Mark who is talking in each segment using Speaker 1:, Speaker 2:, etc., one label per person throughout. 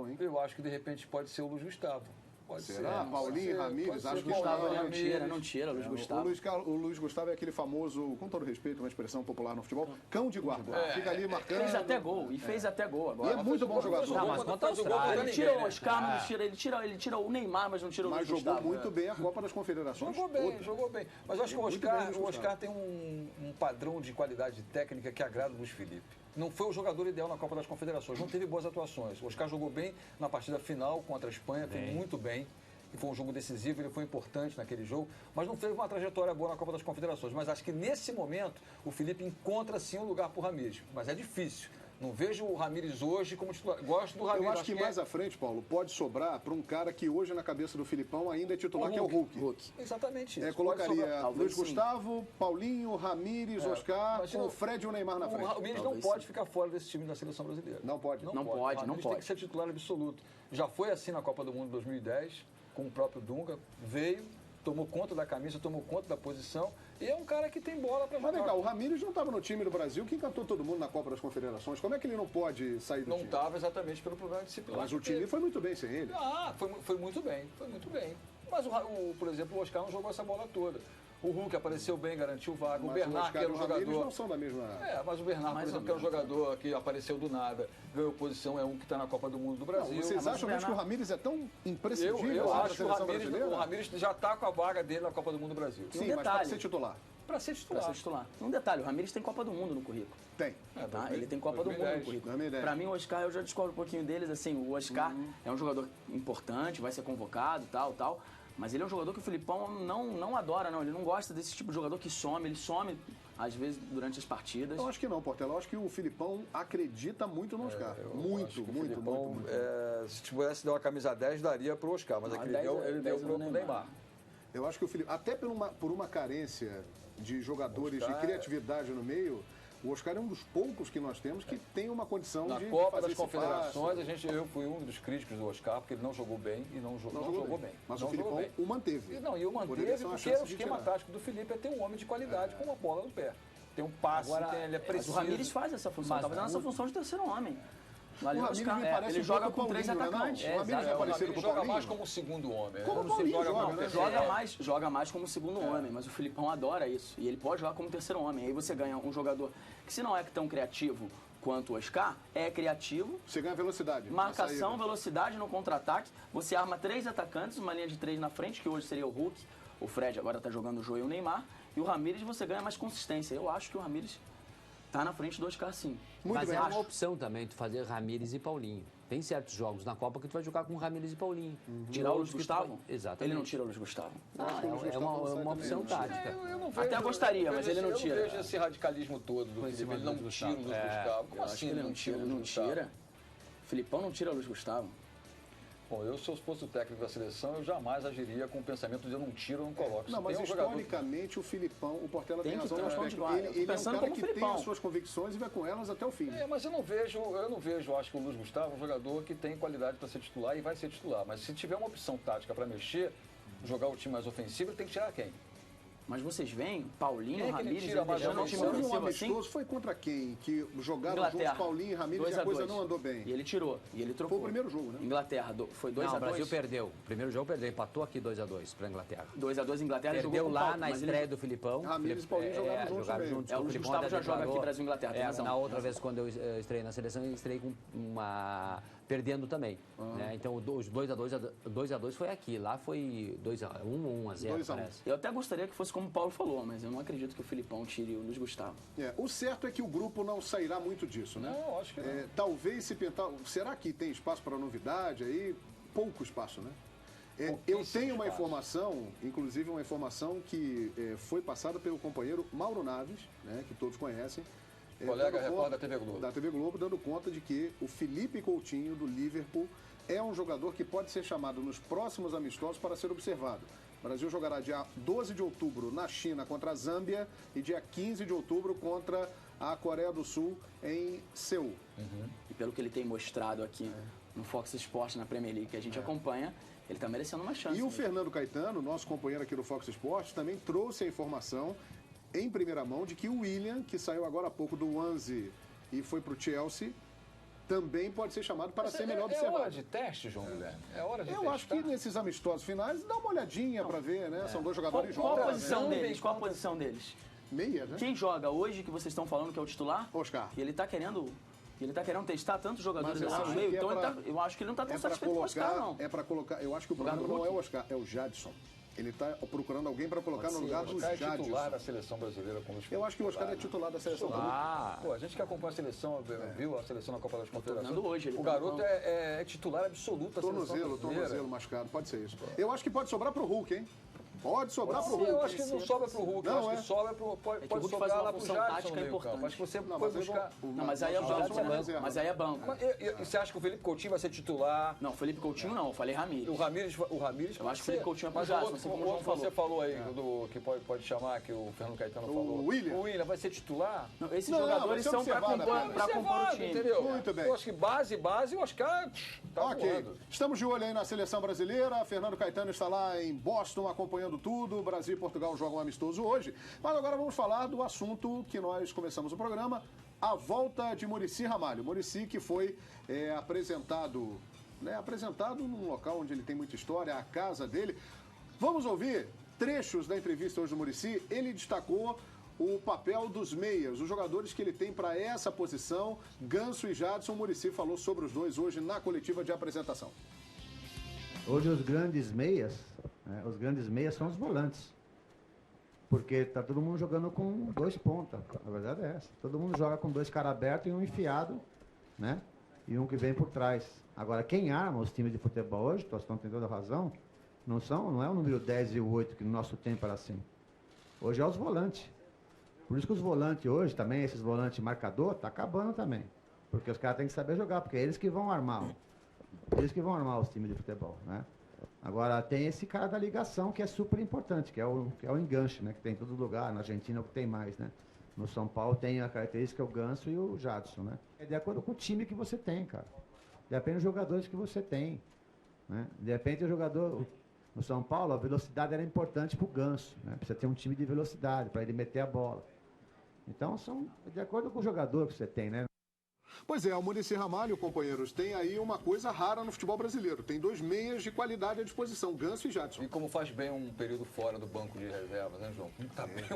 Speaker 1: hein?
Speaker 2: Eu acho que, de repente, pode ser o Luiz Gustavo. Pode
Speaker 1: Será?
Speaker 2: ser.
Speaker 1: Paulinho e Ramírez? Acho que
Speaker 3: Gustavo
Speaker 1: Paulinho e
Speaker 3: não tira, Luiz Gustavo.
Speaker 1: O Luiz Gustavo é aquele famoso, com todo respeito, uma expressão popular no futebol, cão de guarda. Fica ali marcando.
Speaker 3: Fez até gol, e fez até gol agora.
Speaker 1: E é muito bom jogador.
Speaker 4: Não, mas contra a Austrália.
Speaker 3: Ele tira o Oscar, mas ele tira o Neymar, mas não tira o Luiz
Speaker 1: Mas
Speaker 3: Gustavo.
Speaker 1: jogou muito bem a Copa das Confederações.
Speaker 2: Jogou bem. Mas eu acho que o Oscar tem um padrão de qualidade técnica que agrada o Luiz Felipe. Não foi o jogador ideal na Copa das Confederações, não teve boas atuações. O Oscar jogou bem na partida final contra a Espanha, foi muito bem. E foi um jogo decisivo, ele foi importante naquele jogo, mas não fez uma trajetória boa na Copa das Confederações. Mas acho que nesse momento o Felipe encontra sim um lugar para o Ramírez. Mas é difícil. Não vejo o Ramírez hoje como titular. Gosto do Ramírez.
Speaker 1: Eu acho que mais à frente, Paulo, pode sobrar para um cara que hoje na cabeça do Filipão ainda é titular, que é o Hulk.
Speaker 2: Exatamente isso.
Speaker 1: Colocaria Luiz Gustavo, Paulinho, Ramírez, Oscar, com o Fred e o Neymar na frente.
Speaker 2: O Ramírez não pode ficar fora desse time da seleção brasileira.
Speaker 1: Não pode.
Speaker 3: Não pode.
Speaker 2: Tem que ser titular absoluto. Já foi assim na Copa do Mundo 2010, com o próprio Dunga, veio, tomou conta da camisa, tomou conta da posição, e é um cara que tem bola para jogar.
Speaker 1: Mas legal, o Ramírez não estava no time do Brasil, que encantou todo mundo na Copa das Confederações. Como é que ele não pode sair do time?
Speaker 2: Não estava exatamente pelo problema disciplinar.
Speaker 1: Mas o time foi muito bem sem ele.
Speaker 2: Foi muito bem. Mas, por exemplo, o Oscar não jogou essa bola toda. O Hulk apareceu bem, garantiu vaga.
Speaker 1: Mas
Speaker 2: o Bernard, que era um jogador...
Speaker 1: não são da mesma...
Speaker 2: mas o Bernard, por exemplo, que é um jogador que apareceu do nada, ganhou posição, é um que está na Copa do Mundo do Brasil.
Speaker 1: Não, vocês acham mesmo que o Ramírez é tão imprescindível?
Speaker 2: Eu acho que o Ramírez já está com a vaga dele na Copa do Mundo do Brasil.
Speaker 1: Sim, mas para ser titular.
Speaker 2: Para ser titular.
Speaker 3: Um detalhe, o Ramírez tem Copa do Mundo no currículo.
Speaker 1: Tem.
Speaker 3: Ele tem Copa do Mundo no currículo. Para mim, o Oscar, eu já discordo um pouquinho deles, assim, o Oscar é um jogador importante, vai ser convocado, tal. Mas ele é um jogador que o Filipão não adora, não. Ele não gosta desse tipo de jogador que some. Ele some, às vezes, durante as partidas.
Speaker 1: Eu acho que não, Portela. Eu acho que o Filipão acredita muito no Oscar. Muito.
Speaker 2: Se tivesse dar uma camisa 10, daria pro Oscar. Mas aquele ele deu pro Neymar.
Speaker 1: Eu acho que o Felipe, até por uma carência de jogadores de criatividade no meio, o Oscar é um dos poucos que nós temos que tem uma condição de
Speaker 2: Copa das Confederações, eu fui um dos críticos do Oscar, porque ele não jogou bem e não jogou bem.
Speaker 1: Mas o Filipão o manteve.
Speaker 2: E o manteve porque o esquema tático do Felipe é ter um homem de qualidade com uma bola no pé. Tem um passe, ele é preciso.
Speaker 3: O Ramírez faz essa função, tá fazendo essa função de terceiro homem.
Speaker 1: O Ramírez me parece
Speaker 3: ele joga com 3 atacantes.
Speaker 1: O Ramírez é parecido com o Paulinho.
Speaker 2: Joga mais como segundo homem.
Speaker 1: Como o Paulinho
Speaker 3: joga mais como segundo homem, mas o Filipão adora isso. E ele pode jogar como terceiro homem. Aí você ganha um jogador que, se não é tão criativo quanto o Oscar, é criativo.
Speaker 1: Você ganha velocidade.
Speaker 3: Marcação, velocidade no contra-ataque. Você arma 3 atacantes, uma linha de 3 na frente, que hoje seria o Hulk. O Fred agora está jogando o Jô e o Neymar. E o Ramírez você ganha mais consistência. Eu acho que o Ramírez tá na frente do Oscar, sim.
Speaker 4: Mas é uma opção também tu fazer Ramírez e Paulinho. Tem certos jogos na Copa que tu vai jogar com Ramírez e Paulinho.
Speaker 3: Tirar o Luiz Gustavo?
Speaker 4: Exatamente.
Speaker 3: Ele não tira o Luiz Gustavo.
Speaker 4: É uma opção tática.
Speaker 3: Até gostaria, mas ele não tira.
Speaker 2: Eu não vejo esse radicalismo todo do Felipe. Ele não tira o Luiz Gustavo. Como assim ele não tira o Luiz Gustavo?
Speaker 3: Filipão não tira o Luiz Gustavo.
Speaker 2: Bom, se eu fosse o técnico da seleção, eu jamais agiria com o pensamento de eu não tiro ou não coloco.
Speaker 1: Não, mas historicamente o Filipão, o Portela tem razão no aspecto. Ele é um cara que tem as suas convicções e vai com elas até o fim.
Speaker 2: Mas eu não vejo, acho que o Luiz Gustavo é um jogador que tem qualidade para ser titular e vai ser titular. Mas se tiver uma opção tática para mexer, jogar o time mais ofensivo, ele tem que tirar quem?
Speaker 3: Mas vocês veem, Paulinho, Ramírez,
Speaker 1: ele deixando o time ofensivo assim? Foi contra quem? Que jogaram juntos Paulinho e Ramírez e a coisa não andou bem.
Speaker 3: E ele tirou, e ele trocou.
Speaker 1: Foi o primeiro jogo, né?
Speaker 3: Inglaterra, foi 2-2.
Speaker 4: O Brasil perdeu. O primeiro jogo perdeu, empatou aqui 2-2 para a Inglaterra.
Speaker 3: 2-2 Inglaterra.
Speaker 4: Perdeu lá na estreia do Filipão.
Speaker 1: Ramírez e Paulinho jogaram juntos.
Speaker 3: O Luiz Gustavo já joga aqui Brasil e Inglaterra.
Speaker 4: Na outra vez, quando eu estreiei na seleção, eu estreiei com perdendo também. Né? Então, os 2-2 foi aqui. Lá foi 2-1 ou 1-0, parece.
Speaker 3: Eu até gostaria que fosse como o Paulo falou, mas eu não acredito que o Filipão tire o Luiz Gustavo.
Speaker 1: O certo é que o grupo não sairá muito disso, né?
Speaker 2: Não, acho que não.
Speaker 1: Talvez se pintar... Será que tem espaço para novidade aí? Pouco espaço, né? Eu tenho uma informação, inclusive uma informação que foi passada pelo companheiro Mauro Naves, né, que todos conhecem.
Speaker 2: Colega repórter da TV Globo.
Speaker 1: Da TV Globo, dando conta de que o Felipe Coutinho, do Liverpool, é um jogador que pode ser chamado nos próximos amistosos para ser observado. O Brasil jogará dia 12 de outubro na China contra a Zâmbia e dia 15 de outubro contra a Coreia do Sul em Seul.
Speaker 3: E pelo que ele tem mostrado aqui no Fox Sports, na Premier League, que a gente acompanha, ele está merecendo uma chance.
Speaker 1: E o Fernando Caetano, nosso companheiro aqui do Fox Sports, também trouxe a informação em primeira mão de que o William, que saiu agora há pouco do Swansea e foi para o Chelsea, também pode ser chamado para ser melhor observado.
Speaker 2: É hora de teste, João Guilherme? É hora de testar.
Speaker 1: Eu acho que nesses amistosos finais, dá uma olhadinha para ver, né? São dois jogadores
Speaker 3: Qual a
Speaker 1: jovens.
Speaker 3: posição deles? Qual a posição deles?
Speaker 1: Meia, né?
Speaker 3: Quem joga hoje, que vocês estão falando que é o titular?
Speaker 1: Oscar.
Speaker 3: E ele tá querendo testar tantos jogadores
Speaker 1: Mas eu
Speaker 3: assim no
Speaker 1: acho
Speaker 3: meio,
Speaker 1: que
Speaker 3: então eu acho que ele não tá tão satisfeito com o Oscar, não.
Speaker 1: É para colocar. Eu acho que o
Speaker 3: Lugar
Speaker 1: problema
Speaker 3: do
Speaker 1: não é o
Speaker 3: Hulk?
Speaker 1: Oscar, é o Jadson. Ele está procurando alguém para colocar no lugar do
Speaker 2: Oscar é
Speaker 1: Jadson.
Speaker 2: titular da seleção brasileira como
Speaker 1: Eu acho que o Oscar é titular da seleção.
Speaker 2: Pô, a gente que acompanha a seleção, viu a seleção na Copa das Confederações.
Speaker 3: Hoje, ele
Speaker 2: o
Speaker 3: tá
Speaker 2: garoto é titular absoluto da seleção brasileira.
Speaker 1: Tornozelo machucado, pode ser isso. Eu acho que pode sobrar pro Hulk, hein? Pode sobrar pro Hulk.
Speaker 2: Eu acho que não sobra pro Hulk, eu acho que sobra pode sobrar lá pro Jadson no meio campo. Acho que você pode buscar...
Speaker 3: Não, mas aí é banco, né? Mas aí é banco.
Speaker 2: E você acha que o Felipe Coutinho vai ser titular?
Speaker 3: Não, Felipe Coutinho não, eu falei Ramires.
Speaker 2: O Ramires
Speaker 3: eu acho que o Felipe Coutinho é pro Jadson, assim como o João falou.
Speaker 2: Você falou aí que pode chamar, que o Fernando Caetano falou.
Speaker 1: O William
Speaker 2: vai ser titular?
Speaker 3: Não, esses jogadores são para compor o time.
Speaker 2: Entendeu?
Speaker 1: Muito bem.
Speaker 2: Eu acho que base, o Oscar tá voando.
Speaker 1: Estamos de olho aí na seleção brasileira. Fernando Caetano está lá em Boston acompanhando tudo. Brasil e Portugal jogam amistoso hoje. Mas agora vamos falar do assunto que nós começamos o programa, a volta de Muricy Ramalho. Muricy que foi apresentado num local onde ele tem muita história, a casa dele. Vamos ouvir trechos da entrevista hoje do Muricy. Ele destacou o papel dos meias, os jogadores que ele tem para essa posição, Ganso e Jadson. O Muricy falou sobre os dois hoje na coletiva de apresentação.
Speaker 5: Hoje os grandes meias são os volantes. Porque tá todo mundo jogando com dois pontas. A verdade é essa. Todo mundo joga com dois caras abertos e um enfiado, né? E um que vem por trás. Agora, quem arma os times de futebol hoje, Tostão tem toda a razão, não é o número 10 e o 8, que no nosso tempo era assim. Hoje é os volantes. Por isso que os volantes hoje também, esses volantes marcador, tá acabando também. Porque os caras têm que saber jogar, porque é eles que vão armar. Eles que vão armar os times de futebol, né? Agora, tem esse cara da ligação que é super importante, que é o enganche, né? Que tem em todo lugar. Na Argentina é o que tem mais, né? No São Paulo tem a característica, o Ganso e o Jadson, né? É de acordo com o time que você tem, cara. Depende dos jogadores que você tem, né? De repente, o jogador... No São Paulo, a velocidade era importante pro Ganso, né? Precisa ter um time de velocidade, para ele meter a bola. Então, são de acordo com o jogador que você tem, né?
Speaker 1: Pois é, o Muricy Ramalho, companheiros, tem aí uma coisa rara no futebol brasileiro. Tem dois meias de qualidade à disposição, Ganso e Jadson.
Speaker 2: E como faz bem um período fora do banco de reservas, né, João? Tá bem, com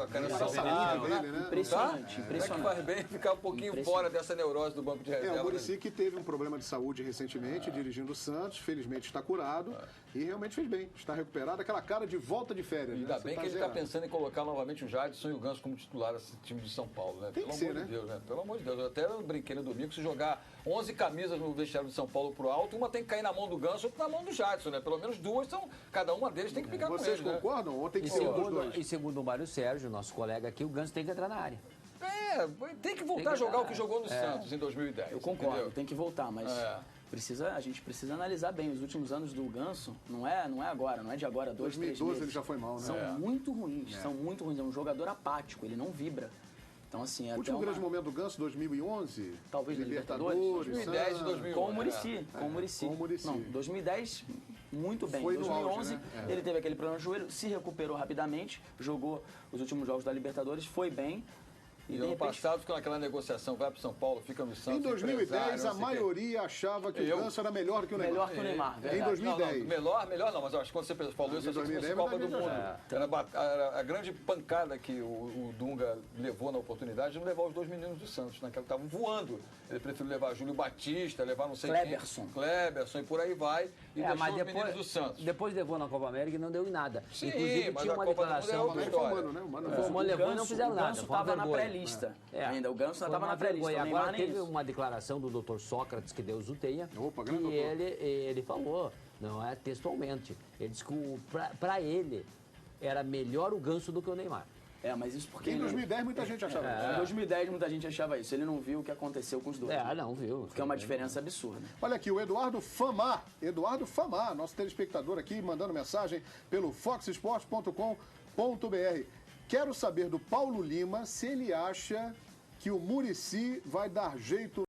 Speaker 2: a cara
Speaker 1: dele, né?
Speaker 3: Impressionante,
Speaker 2: impressionante. É que faz bem ficar um pouquinho fora dessa neurose do banco de reservas.
Speaker 1: O Muricy que teve um problema de saúde recentemente, dirigindo o Santos, felizmente está curado e realmente fez bem. Está recuperado, aquela cara de volta de férias.
Speaker 2: Ainda bem que ele está pensando em colocar novamente o Jadson e o Ganso como titular desse time de São Paulo, né?
Speaker 1: Tem que ser, né?
Speaker 2: Deus, né? Pelo amor de Deus. Eu até brinquei no domingo, se jogar 11 camisas no vestiário de São Paulo pro alto, uma tem que cair na mão do Ganso, outra na mão do Jadson, né? Pelo menos duas são, cada uma deles tem que ficar com ele.
Speaker 1: Vocês concordam? Ou tem que ser um dos dois?
Speaker 4: E segundo o Mário Sérgio, nosso colega aqui, o Ganso tem que entrar na área.
Speaker 2: Tem que voltar a jogar o que jogou no Santos em 2010.
Speaker 3: Eu concordo,
Speaker 2: entendeu?
Speaker 3: tem que voltar, mas a gente precisa analisar bem. Os últimos anos do Ganso, não é agora, não é de agora, 2, 3 meses.
Speaker 1: 2012 ele já foi mal, né?
Speaker 3: São muito ruins, são muito ruins. É um jogador apático, ele não vibra. Então, assim,
Speaker 1: o último grande momento do Ganso, 2011?
Speaker 3: Talvez
Speaker 1: Libertadores,
Speaker 2: 2010 e 2011.
Speaker 3: Com o Muricy. Com o Muricy. Não, 2010, muito bem. Em 2011, ele teve aquele problema no joelho, se recuperou rapidamente, jogou os últimos jogos da Libertadores, foi bem.
Speaker 2: E ano passado ficou naquela negociação, vai para São Paulo, fica no Santos.
Speaker 1: Em 2010, a maioria achava que o Ganso era melhor que o Neymar.
Speaker 3: Melhor que o Neymar, verdade.
Speaker 1: Em 2010.
Speaker 2: Melhor não, mas acho que quando você falou isso, você fosse Copa do Mundo. Era a grande pancada que o Dunga levou na oportunidade de não levar os dois meninos do Santos, né? Que estavam voando. Ele preferiu levar Júlio Batista, levar não sei Kleberson e por aí vai. E deixou os meninos do Santos.
Speaker 4: Depois levou na Copa América e não deu em nada.
Speaker 2: Sim,
Speaker 4: inclusive
Speaker 2: mas
Speaker 4: tinha uma declaração.
Speaker 1: O Mano, né? O
Speaker 4: Mano levou e não fizeram nada.
Speaker 3: O Ganso estava na pré-lista. Ainda o Ganso estava na pré-lista.
Speaker 4: Agora teve uma declaração do Dr. Sócrates, que Deus o tenha, e ele falou, não é textualmente, ele disse que para ele era melhor o Ganso do que o Neymar.
Speaker 3: Mas isso porque...
Speaker 1: Em 2010 muita gente achava isso.
Speaker 3: Em 2010 muita gente achava isso. Ele não viu o que aconteceu com os dois.
Speaker 4: Não viu.
Speaker 3: Porque é uma diferença absurda.
Speaker 1: Olha aqui, o Eduardo Famar, nosso telespectador aqui, mandando mensagem pelo foxsport.com.br. Quero saber do Paulo Lima se ele acha que o Muricy vai dar jeito